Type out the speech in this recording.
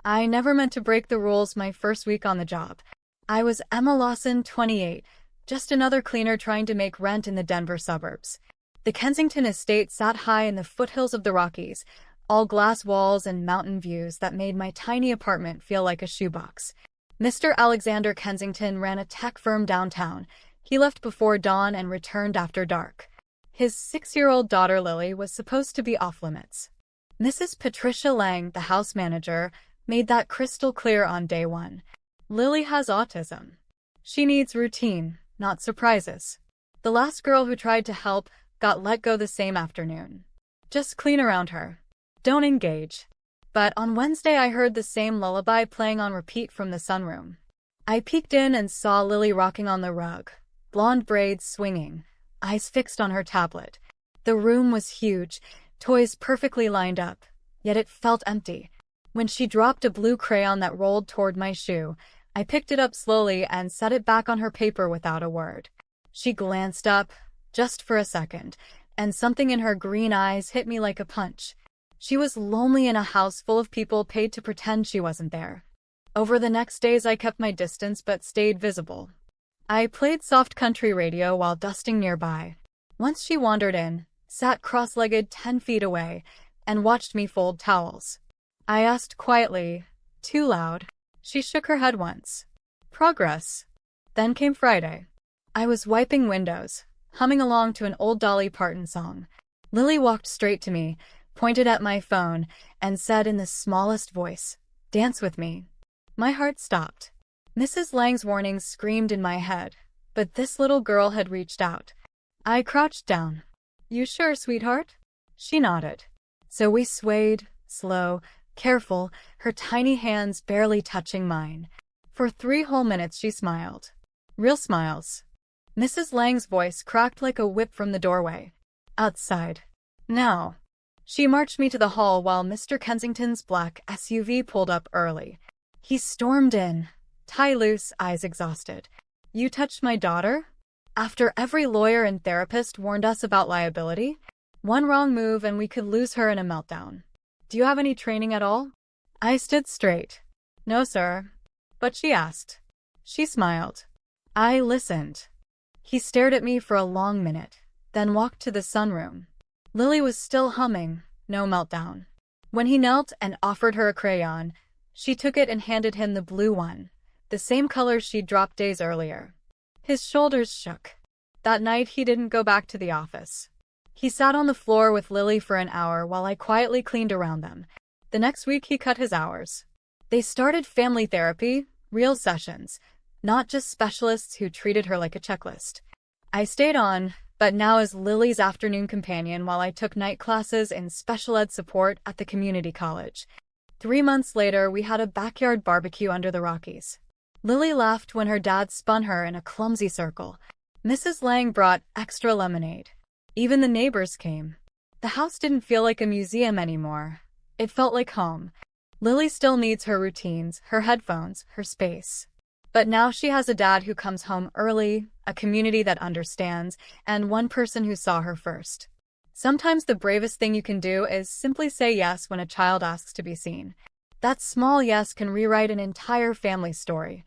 I never meant to break the rules my first week on the job. I was Emma Lawson, 28, just another cleaner trying to make rent in the Denver suburbs. The Kensington estate sat high in the foothills of the Rockies, all glass walls and mountain views that made my tiny apartment feel like a shoebox. Mr. Alexander Kensington ran a tech firm downtown. He left before dawn and returned after dark. His 6-year-old daughter Lily was supposed to be off-limits. Mrs. Patricia Lang, the house manager, made that crystal clear on day one. Lily has autism. She needs routine, not surprises. The last girl who tried to help got let go the same afternoon. Just clean around her. Don't engage. But on Wednesday I heard the same lullaby playing on repeat from the sunroom. I peeked in and saw Lily rocking on the rug, blonde braids swinging, eyes fixed on her tablet. The room was huge, toys perfectly lined up, yet it felt empty. When she dropped a blue crayon that rolled toward my shoe, I picked it up slowly and set it back on her paper without a word. She glanced up, just for a second, and something in her green eyes hit me like a punch. She was lonely in a house full of people paid to pretend she wasn't there. Over the next days I kept my distance but stayed visible. I played soft country radio while dusting nearby. Once she wandered in, sat cross-legged 10 feet away, and watched me fold towels. I asked quietly, too loud. She shook her head once. Progress. Then came Friday. I was wiping windows, humming along to an old Dolly Parton song. Lily walked straight to me, pointed at my phone, and said in the smallest voice, "Dance with me." My heart stopped. Mrs. Lang's warnings screamed in my head, but this little girl had reached out. I crouched down. "You sure, sweetheart?" She nodded. So we swayed, slow, careful, her tiny hands barely touching mine. For 3 whole minutes she smiled. Real smiles. Mrs. Lang's voice cracked like a whip from the doorway. "Outside. Now." She marched me to the hall while Mr. Kensington's black SUV pulled up early. He stormed in, tie loose, eyes exhausted. "You touched my daughter?" After every lawyer and therapist warned us about liability, one wrong move and we could lose her in a meltdown. "Do you have any training at all?" I stood straight. "No, sir." But she asked. She smiled. I listened. He stared at me for a long minute, then walked to the sunroom. Lily was still humming, no meltdown. When he knelt and offered her a crayon, she took it and handed him the blue one, the same color she'd dropped days earlier. His shoulders shook. That night he didn't go back to the office. He sat on the floor with Lily for an hour while I quietly cleaned around them. The next week he cut his hours. They started family therapy, real sessions, not just specialists who treated her like a checklist. I stayed on, but now as Lily's afternoon companion while I took night classes in special ed support at the community college. 3 months later, we had a backyard barbecue under the Rockies. Lily laughed when her dad spun her in a clumsy circle. Mrs. Lang brought extra lemonade. Even the neighbors came. The house didn't feel like a museum anymore. It felt like home. Lily still needs her routines, her headphones, her space. But now she has a dad who comes home early, a community that understands, and one person who saw her first. Sometimes the bravest thing you can do is simply say yes when a child asks to be seen. That small yes can rewrite an entire family story.